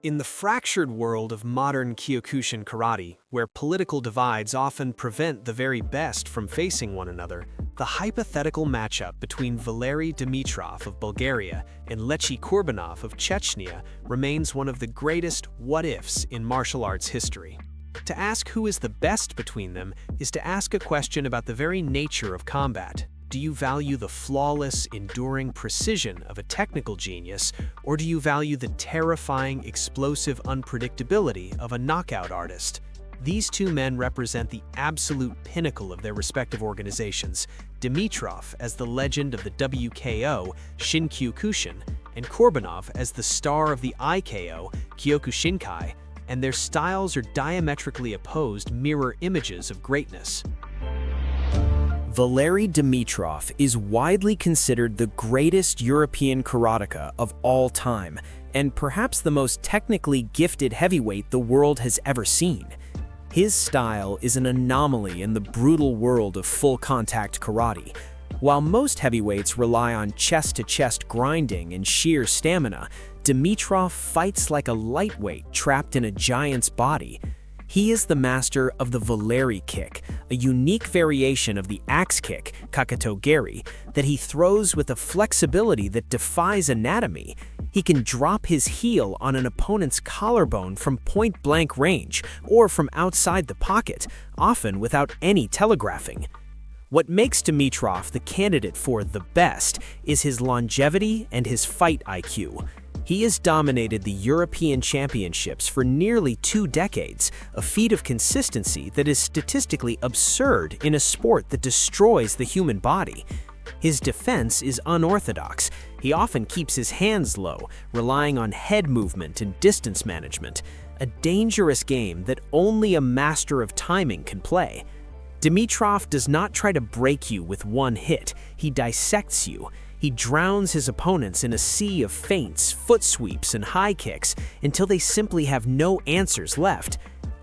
In the fractured world of modern Kyokushin karate, where political divides often prevent the very best from facing one another, the hypothetical matchup between Valeri Dimitrov of Bulgaria and Lechi Kurbanov of Chechnya remains one of the greatest what-ifs in martial arts history. To ask who is the best between them is to ask a question about the very nature of combat. Do you value the flawless, enduring precision of a technical genius, or do you value the terrifying, explosive unpredictability of a knockout artist? These two men represent the absolute pinnacle of their respective organizations, Dimitrov as the legend of the WKO, Shinkyokushin, and Kurbanov as the star of the IKO, Kyokushinkai, and their styles are diametrically opposed mirror images of greatness. Valeri Dimitrov is widely considered the greatest European karateka of all time, and perhaps the most technically gifted heavyweight the world has ever seen. His style is an anomaly in the brutal world of full-contact karate. While most heavyweights rely on chest-to-chest grinding and sheer stamina, Dimitrov fights like a lightweight trapped in a giant's body. He is the master of the Valeri Kick, a unique variation of the axe kick, Geri, that he throws with a flexibility that defies anatomy. He can drop his heel on an opponent's collarbone from point-blank range or from outside the pocket, often without any telegraphing. What makes Dimitrov the candidate for the best is his longevity and his fight IQ. He has dominated the European Championships for nearly 2 decades, a feat of consistency that is statistically absurd in a sport that destroys the human body. His defense is unorthodox. He often keeps his hands low, relying on head movement and distance management, a dangerous game that only a master of timing can play. Dimitrov does not try to break you with one hit, he dissects you. He drowns his opponents in a sea of feints, foot sweeps, and high kicks until they simply have no answers left.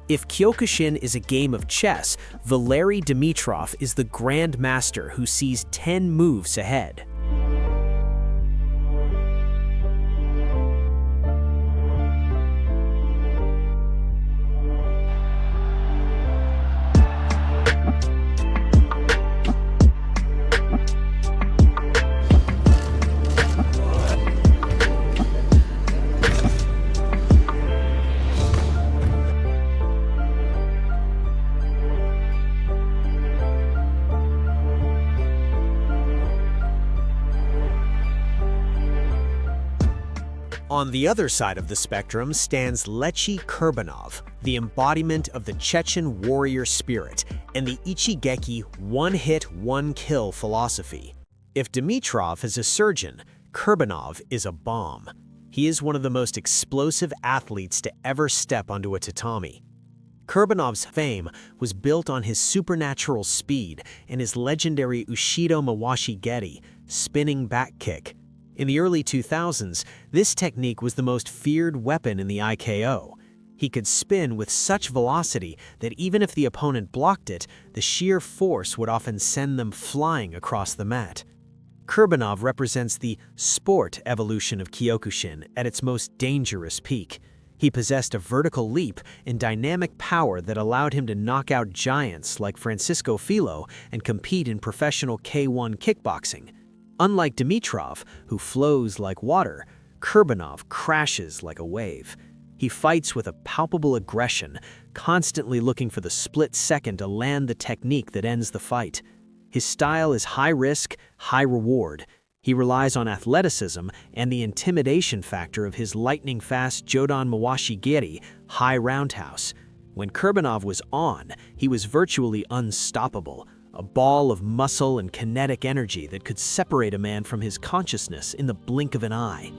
If Kyokushin is a game of chess, Valeri Dimitrov is the grand master who sees 10 moves ahead. On the other side of the spectrum stands Lechi Kurbanov, the embodiment of the Chechen warrior spirit and the Ichigeki one-hit, one-kill philosophy. If Dimitrov is a surgeon, Kurbanov is a bomb. He is one of the most explosive athletes to ever step onto a tatami. Kurbanov's fame was built on his supernatural speed and his legendary Ushido Mawashi Geri, spinning back kick. In the early 2000s, this technique was the most feared weapon in the IKO. He could spin with such velocity that even if the opponent blocked it, the sheer force would often send them flying across the mat. Kurbanov represents the sport evolution of Kyokushin at its most dangerous peak. He possessed a vertical leap and dynamic power that allowed him to knock out giants like Francisco Filo and compete in professional K1 kickboxing. Unlike Dimitrov, who flows like water, Kurbanov crashes like a wave. He fights with a palpable aggression, constantly looking for the split second to land the technique that ends the fight. His style is high risk, high reward. He relies on athleticism and the intimidation factor of his lightning-fast Jodan Mawashi Geri high roundhouse. When Kurbanov was on, he was virtually unstoppable, a ball of muscle and kinetic energy that could separate a man from his consciousness in the blink of an eye.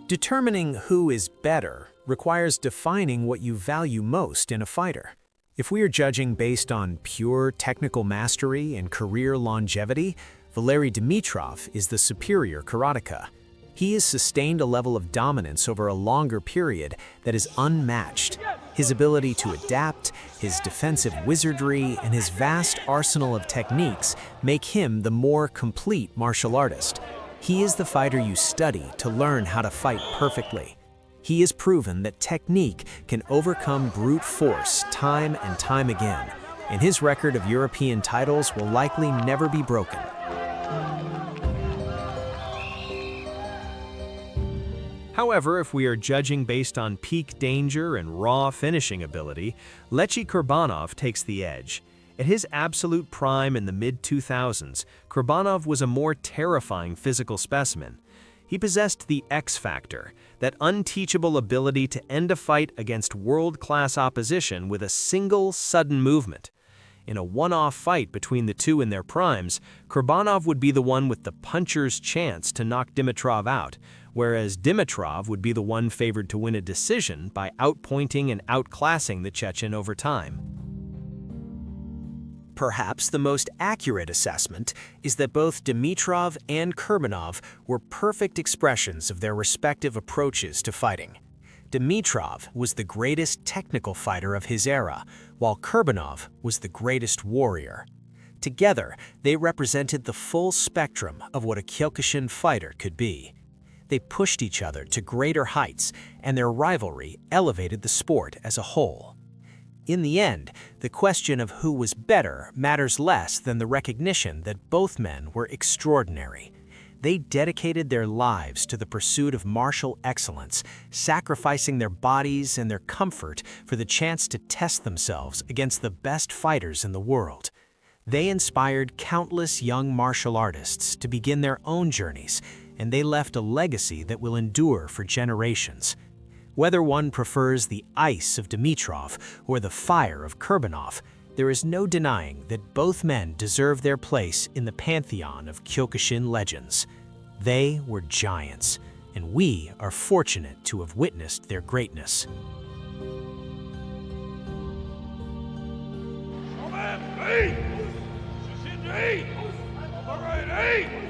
Determining who is better requires defining what you value most in a fighter. If we are judging based on pure technical mastery and career longevity, Valeri Dimitrov is the superior karateka. He has sustained a level of dominance over a longer period that is unmatched. His ability to adapt, his defensive wizardry, and his vast arsenal of techniques make him the more complete martial artist. He is the fighter you study to learn how to fight perfectly. He has proven that technique can overcome brute force time and time again, and his record of European titles will likely never be broken. However, if we are judging based on peak danger and raw finishing ability, Lechi Kurbanov takes the edge. At his absolute prime in the mid-2000s, Kurbanov was a more terrifying physical specimen. He possessed the X factor, that unteachable ability to end a fight against world-class opposition with a single, sudden movement. In a one-off fight between the two in their primes, Kurbanov would be the one with the puncher's chance to knock Dimitrov out, whereas Dimitrov would be the one favored to win a decision by outpointing and outclassing the Chechen over time. Perhaps the most accurate assessment is that both Dimitrov and Kurbanov were perfect expressions of their respective approaches to fighting. Dimitrov was the greatest technical fighter of his era, while Kurbanov was the greatest warrior. Together, they represented the full spectrum of what a Kyokushin fighter could be. They pushed each other to greater heights, and their rivalry elevated the sport as a whole. In the end, the question of who was better matters less than the recognition that both men were extraordinary. They dedicated their lives to the pursuit of martial excellence, sacrificing their bodies and their comfort for the chance to test themselves against the best fighters in the world. They inspired countless young martial artists to begin their own journeys, and they left a legacy that will endure for generations. Whether one prefers the ice of Dimitrov or the fire of Kurbanov, there is no denying that both men deserve their place in the pantheon of Kyokushin legends. They were giants, and we are fortunate to have witnessed their greatness. Hey!